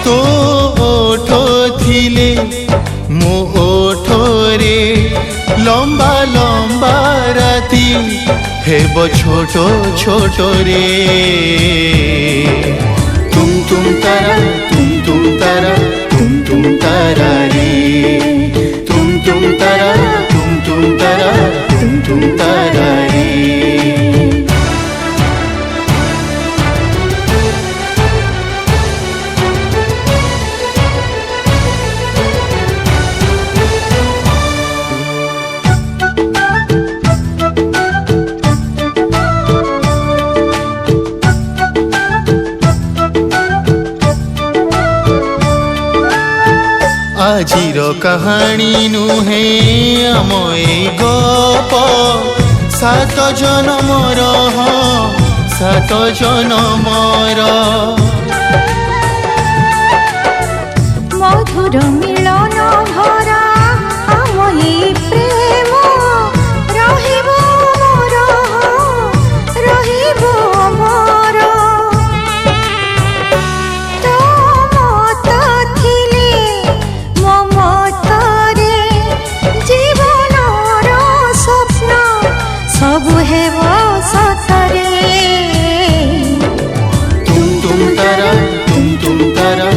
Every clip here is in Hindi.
तो ओठ थिले मो ओठरे लंबा लंबा राती हेब छोट छोट रे तुम तारा तुम तारा तुम तारा रे तुम तारा तुम तारा तुम तारा रे। आजिर कहानी नुहे आम ए गप सात जनमर सात जनमर मधुर मिलन भरा आम ए प्रेम रहिब मोर रहिब मोर तो मत थिले मो मतरे जीवनर स्वप्न सबु हेब सतरे तुम तारा तुम तारा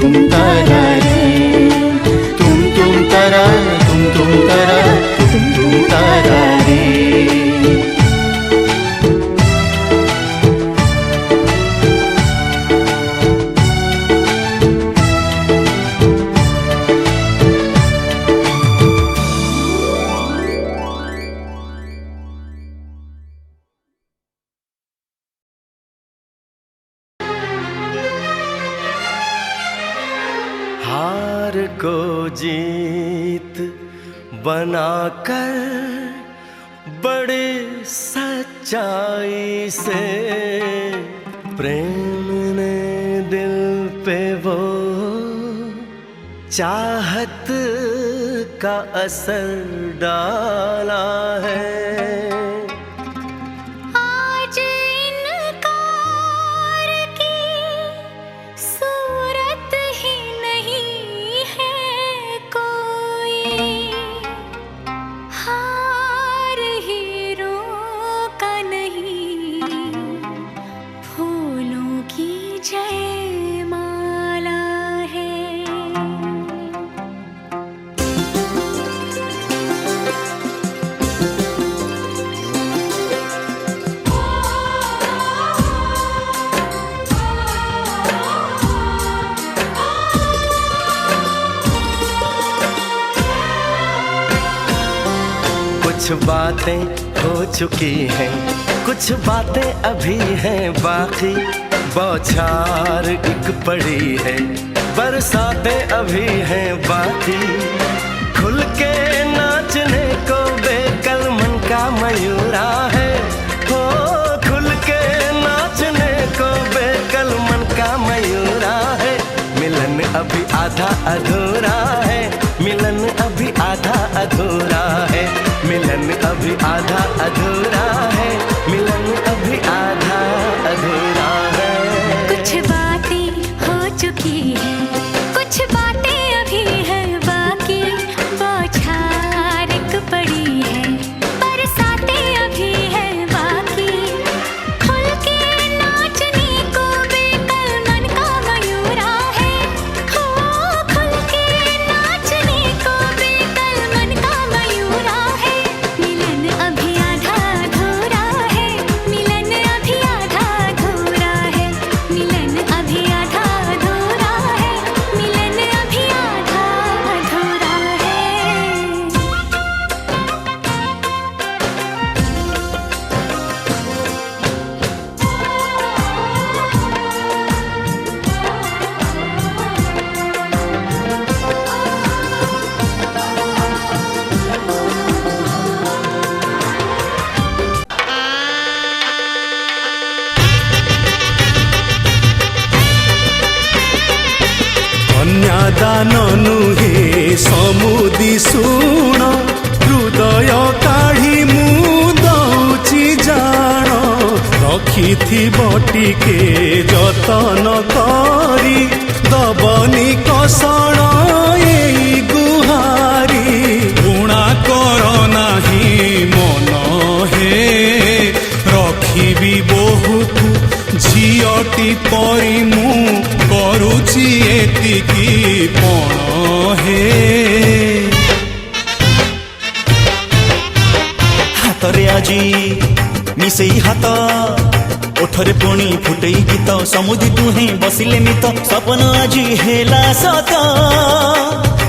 तुम तारा रे तुम तारा तुम तारा तुम तारा रे। हार को जीत बनाकर बड़े सच्चाई से प्रेम ने दिल पे वो चाहत का असर डाला है। कुछ बातें हो चुकी हैं, कुछ बातें अभी हैं बाकी, बौछार एक पड़ी है, बरसातें अभी हैं बाकी। खुल के नाचने को बेकल मन का मयूरा है, हो खुल के नाचने को बेकल मन का मयूरा है। मिलन अभी आधा अधूरा है, मिलन अभी आधा अधूरा है, मिलन अभी आधा अधूरा है, मिलन अभी आधा अधूरा है। कुछ बातें हो चुकी हैं, कुछ बातें अभी हैं बाकी, बौछार एक पड़ी है, बरसातें अभी हैं बाकी। खुल के नाचने को बेकल मन का मयूरा है, हो खुल के नाचने को बेकल मन का मयूरा है। मिलन अभी आधा अधूरा है, मिलन अभी आधा अधूरा है, मिलन अभी आधा अधूरा है, मिलन अभी आधा अधूरा है। कन्यादान नुहे समुदी शुण, हृदय काढ़ी मु दौची जान, रखिथिब टिके जतन करी दबनी कषण एई गुहारी ऋणा कर नाही मन हे रखिबी बहुतु झियटी परी मु करुची एतिकी पण हे हातरे आजी मिसेई हाथ ओठरे पुणी फुटई गीत समुदी दुहे बसिले मित सपन आजी हेला सत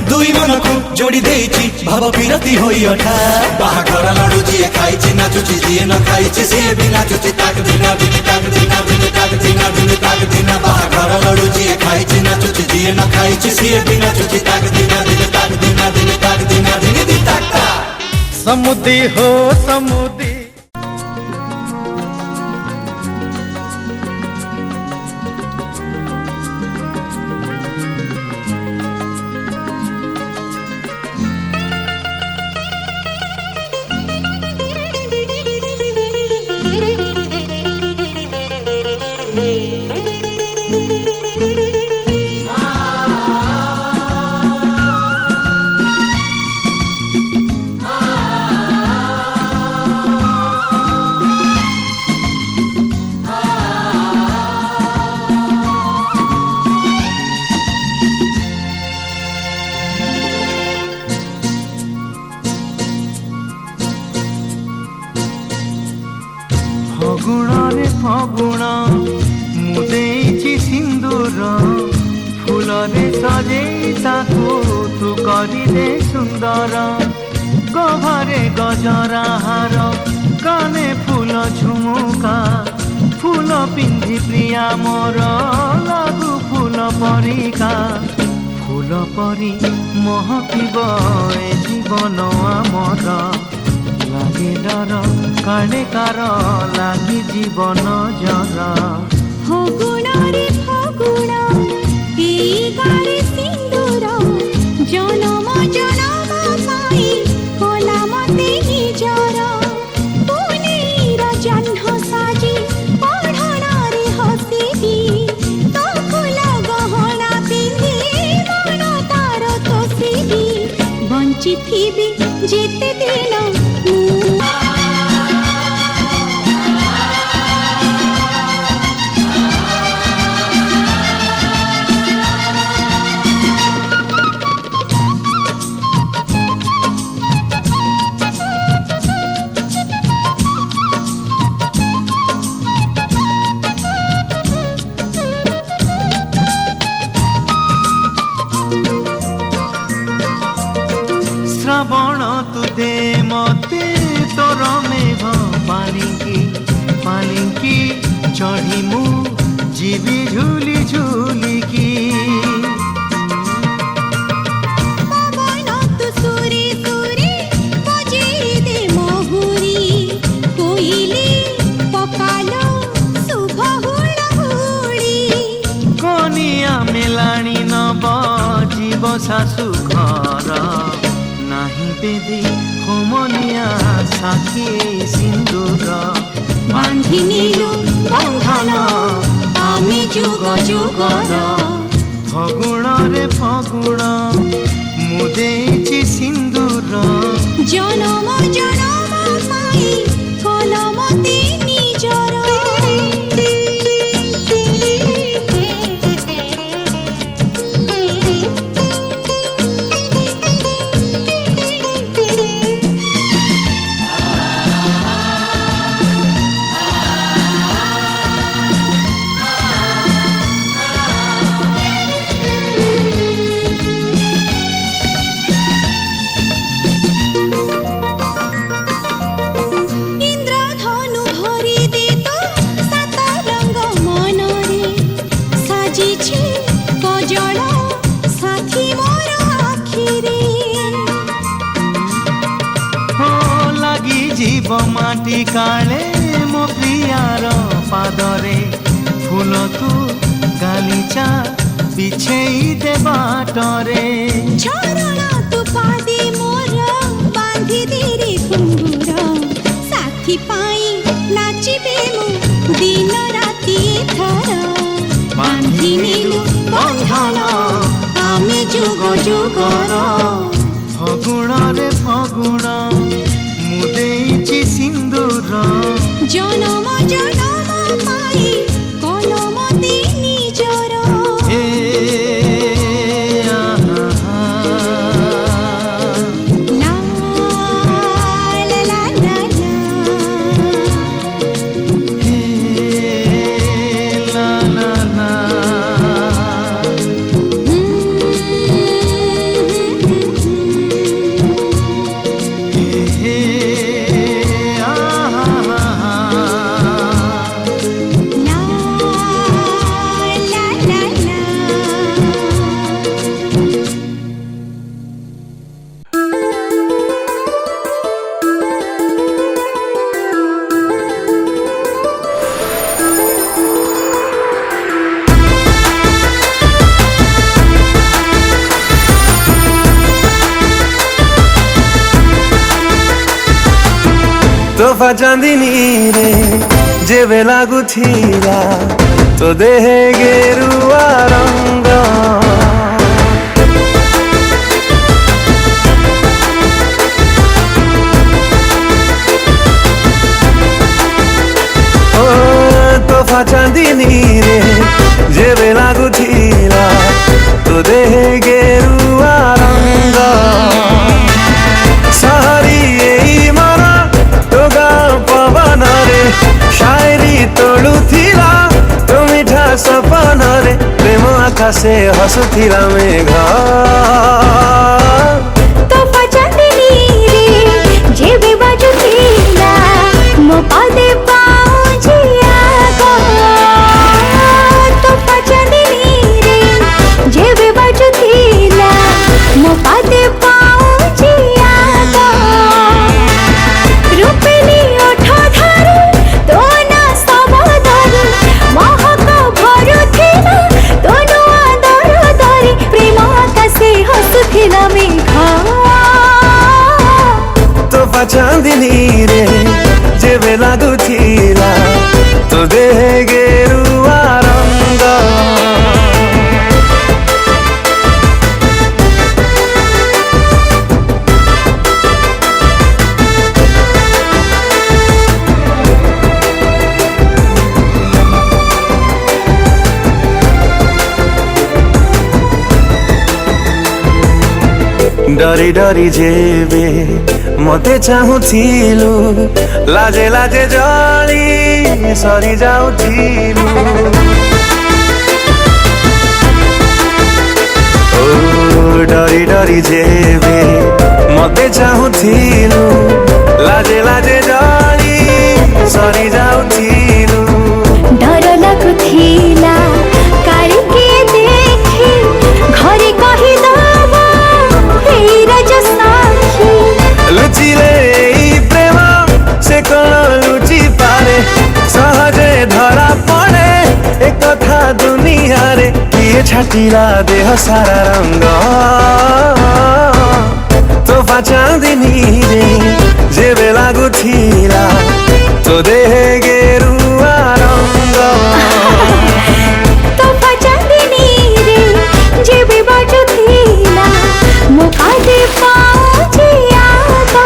दुई मन को जोड़ी देछि भाव पिरती होई अठा बाहाघर लडू जी खाइछि नाचुछि जी न खाइछि से भी नाचुछि ताक दिना दिन ताक दिना दिन ताक दिना दिन ताक दिना बाहाघर लडू जी खाइछि नाचुछि जी न खाइछि से भी नाचुछि ताक दिना दिन ताक दिना दिन ताक दिना दिन दिन ताक समुदी हो समुदी ଫଗୁଣରେ ଫଗୁଣ ମୁଁ ଦେଇଛି ସିନ୍ଦୁର ଫୁଲରେ ସଜେଇ ତାକୁ ତୁ କରିଦେ ସୁନ୍ଦର ଗଭାରେ ଗଜରା ହାର କାନେ ଫୁଲ ଝୁମୁକା ଫୁଲ ପିନ୍ଧି ପ୍ରିୟା ମୋର ଲାଗୁ ଫୁଲ ପରିକା ଫୁଲ ପରି ମହକିବ ଏ ଜୀବନ ଆମର লাগে ডর কালে কার লাগি জীবন জর ফগুণরে ফগুণ এই গারে সিন্দুর জনম জনম পাই কলা মতে নিজর পুনের জহ্ন সাজি পঢ়ণরে হসিবি তো ফুল গহনা পিন্ধি মন তার তোষিবি বঞ্চিথিবি যেতে দিন শ্রাবণ তু দে মতে তোর মেঘ পালিঙ্কি পালিঙ্কি চढ़ी মু जीवी झूली झूलिकी पवन तु सुरे सुरे बजेई दे महुरी कोइली पकालो शुभ हुड़हुड़ी कनिया मेलाणी नब जीव शाशु घर नाही बेदी होमनिया साखी सिंदूर बांधी नीलु बंधन आमे जुग जुगर फगुण रे फगुण मु देछि सिंदूर जनम जनम पाई कलमते निजर जीव माटी काले मो प्रियार पादरे फूल तू गालीचा बिछेई दे बाटरे झरणा तू पादे मोर बांधी दे रे घुंगुर साथी पाई नाचिबे मु दिन राति थर बांधी नीलु बंधन आमे जुग जुगर फगुण रे फगुण मु देइछि सिंदूर जनम जनम पाई कलमती निजर ए ला ला ला ला ला ला ला ला तोहफा चांदनी रे जेबे लागुथिला तो देह गेरुआ रंग ओ तोहफा चांदनी रे जेबे लागुथिला तो देह गेरुआ रंग सहरी पवन रे शायरी तोड़ुथिला तो मीठा सपन रे प्रेम आकाशे हसुथिला मेघ तोहफा चांदनी रे जेबे बाजुथिला मो पादे पाउजिया गो तोहफा चांदनी रे जेबे बाजुथिला मो पादे पाउजिया गो रूपनी ओठ धरी तो ना सब धरी महक भरुथिला तो नुआ दर धरी प्रेम आकाशे हसुथिला मेघ तोहफा चांदनी रे जेबे लागुथिला तो देह गेरुआ रंग डरी डरी जेबे मते चाहुथिलु लाजे लाजे जली सरी जाउथिलु ओ डरी डरी जेबे मते चाहुथिलु लाजे लाजे जली सरी जाउथिलु डर लगुथिला काली के देखी घरे कहि दबा हे राज साखी लुचिले प्रेम से कौन लुचि पारे सहजे धरा पड़े एक कथा दुनिया रे किए छाटिला देह सारा रंग तोहफा चांदनी रे जेबे लागुथिला तो देह गेरुआ रंग तोहफा चांदनी रे जेबे बाजुथिला मो पादे पाउजिया गो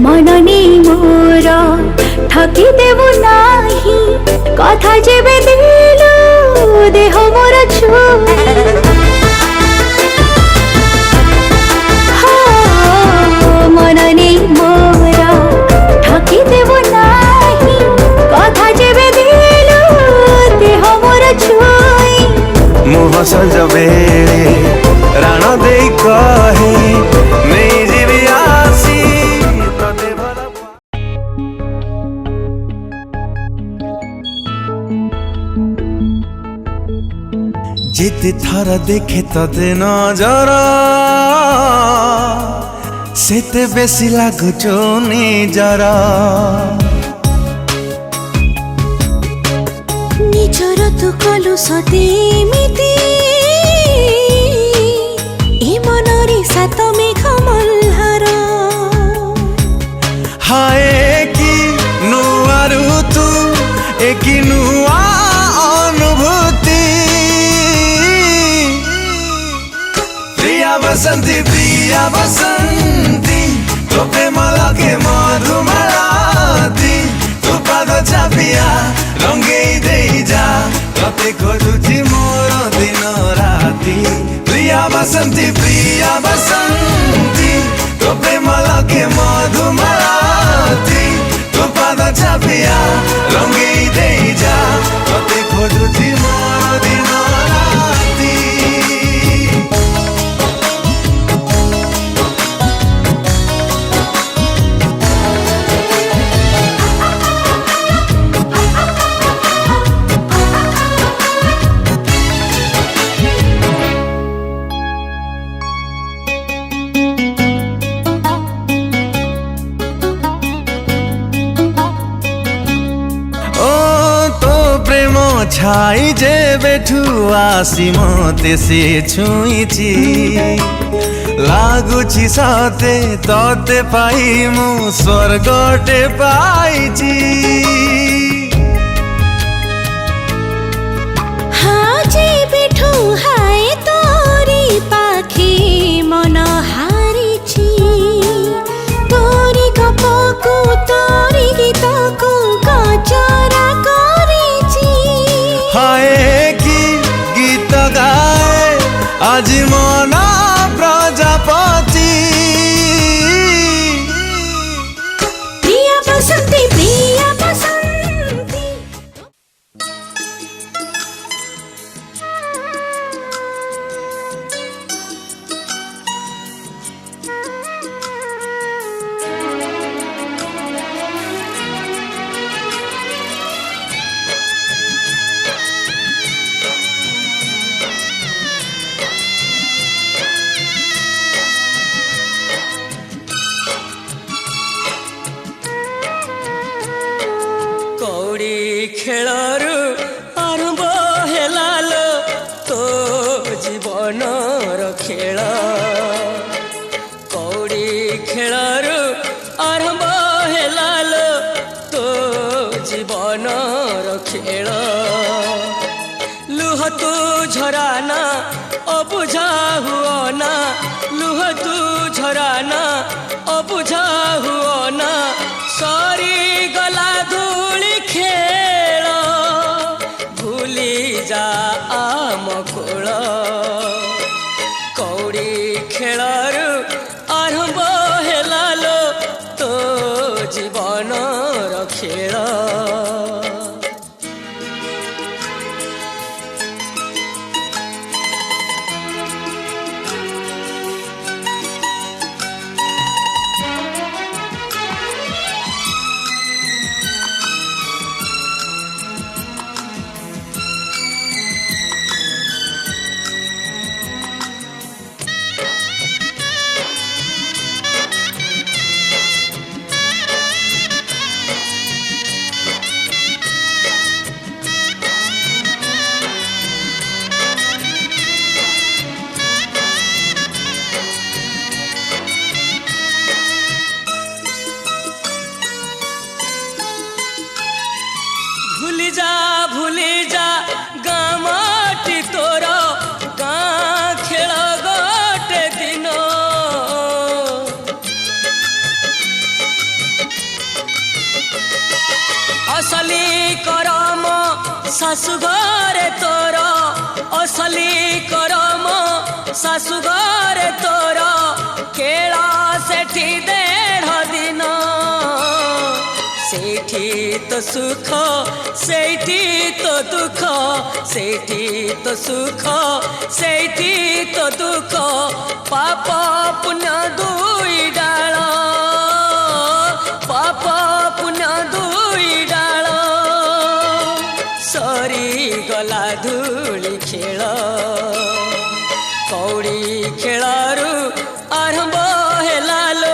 मननी मोर ठकी देबु नाही कथा जेबे दिलु देह मोर छुई मननी मोर ठकी देबु नाही कथा जेबे दिलु देह मोर छुई मुह संज बेले राण दे कहे नहीं जीवी आसी तते भला जिते थर देखे तते नजर सेते बेसी लागुचो निजर निजर तू कलु सतेमिति ए मनरे सात मेघ मल्हार हाय कि नुआ ऋतु एक नुआ अनुभूति प्रिया बसंती तो प्रेम लगे मधुमालती तू पाद चापिया रंगेई देई जा तते खोजुची मोर दिन राती प्रिया बसंती तो प्रेम लगे मधुमालती तू पाद चापिया रंगेई देई जा तते खोजुची मोर दिन राती छाई जे बेठू आसी मते से छुईची लागुची सते तते पाई मु स्वर्गटे पाईची हाँ जे बेठू हाय तोरी पाखी मन हारिची तोरी गपको तोरी गीतको गजरा करिची हाय कि गीत गाए आज मन प्रजापति प्रिया बसंती खेलरू आरंभ हेलालो तो जीवन खेल कौड़ी खेलरू आरंभ हेलालो तो जीवन खेल लुह तू झराना अबुझा हुआ ना लुह तू झराना अबुझा हुआ ना सरी गला धूली खेल भूली जा आम कूल कौड़ी खेलरू आरंभ हेलालो तो जीवन खेल भूली जा गामटी तोर गाँ खेल गोटे दिन असली करम शाशुघरे तोर असली करम शाशुघरे तोर खेल सेठी 1.5 दिन सेठी तो सुख सेठी तो दुख सेठी तो सुख सेठी तो दुख पाप पुण्य दुई डाल पाप पुण्य दुई डाल सरी गला धूली खेल कौड़ी खेलरू आरंभ हेलालो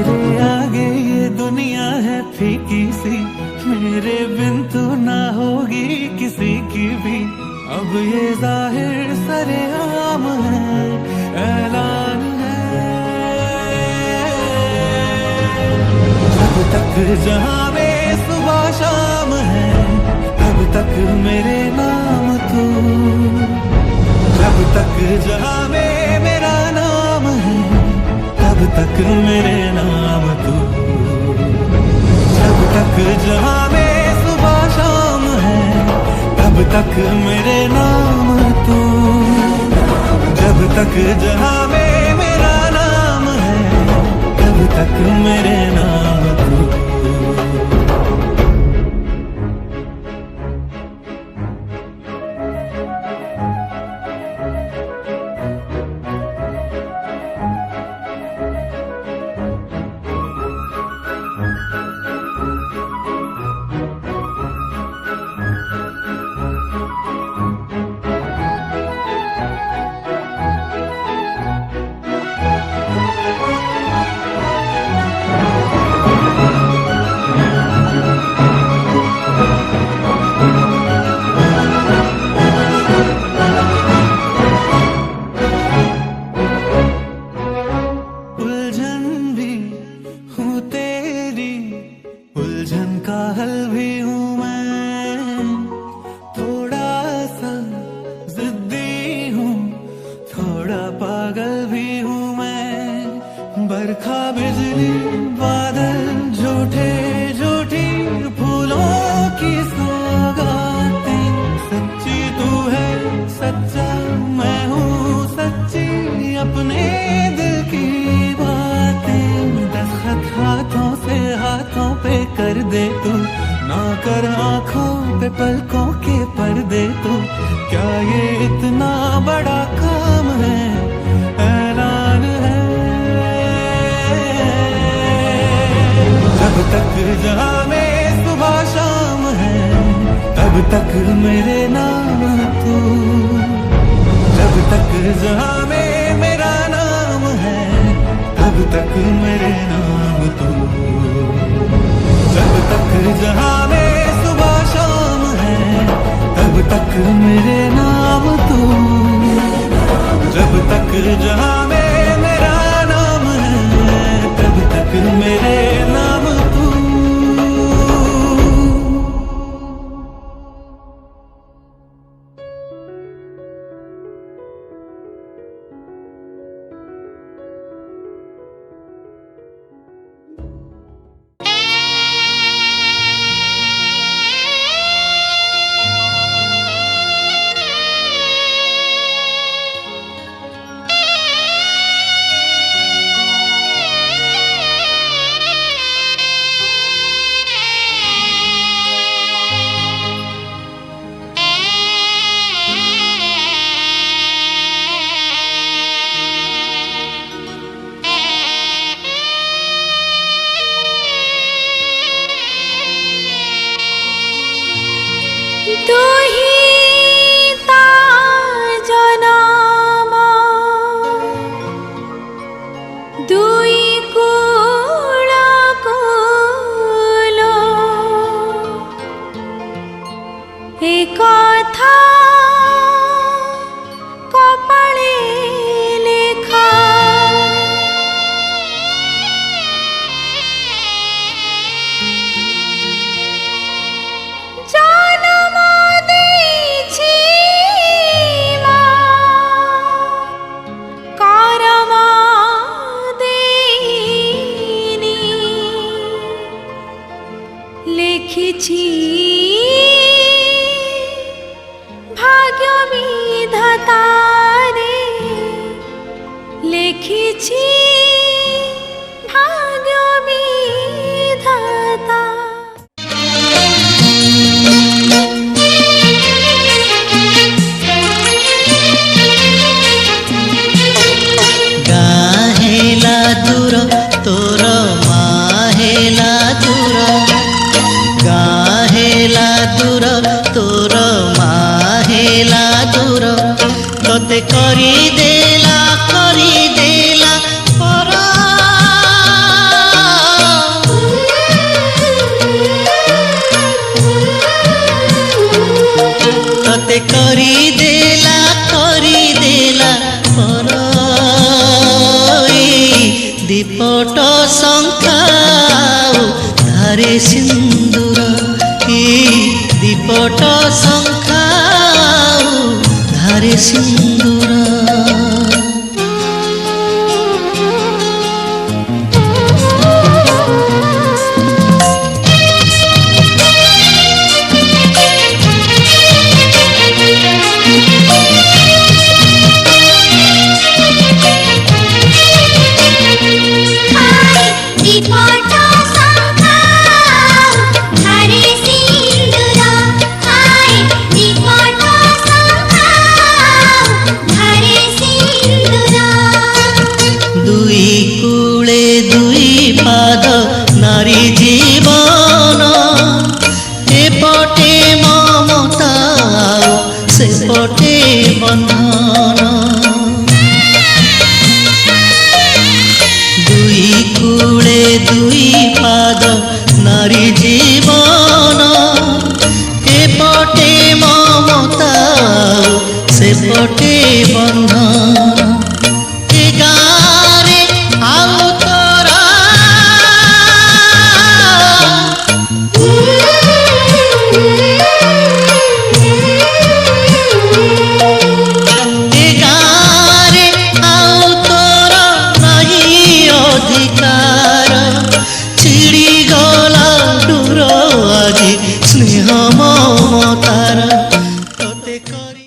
तेरे आगे ये दुनिया है फीकी सी, मेरे बिन तू ना होगी किसी की भी। अब ये जाहिर सरेआम है, ऐलान है, जब तक जहां में सुबह शाम है, तब तक मेरे नाम तू, जब तक जहां में मेरा नाम है, तब तक मेरे नाम तू, जब तक जहां में सुबह शाम है, तब तक मेरे नाम तू, जब तक जहां में मेरा नाम है, तब तक मेरे नाम तू। बरखा बिजली बादल झूठे झूठी फूलों की सौगातें, सच्ची तू है सच्चा मैं हूँ सच्ची, अपने दिल की बातें। दस्तखत हाथों से हाथों पे कर दे तू, ना कर आँखों पे पलकों के पर्दे तू। क्या ये इतना बड़ा काम है, ऐलान है, जब तक जहां में सुबह शाम है, तब तक मेरे नाम तू, जब तक जहां में मेरा नाम है, तब तक मेरे नाम तू, जब तक जहां में सुबह शाम है, तब तक मेरे नाम तू, जब तक जहां में मेरा नाम है, तब तक मेरे नाम तू। ধারে সিন্দুর এই দীপট শঙ্খা ধারে সিন্দুর নারী জীবন এপটে মমতা সেপটে বন্ধন দুই কূলে দুই পাদ নারী জীবন এপটে মমতা সেপটে বন্ধন এ গাঁরে আউ স্নেহ মমতার তোতে করি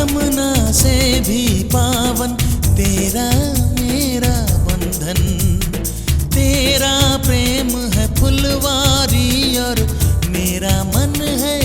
यमुना से भी पावन तेरा मेरा बंधन। तेरा प्रेम है फुलवारी और मेरा मन है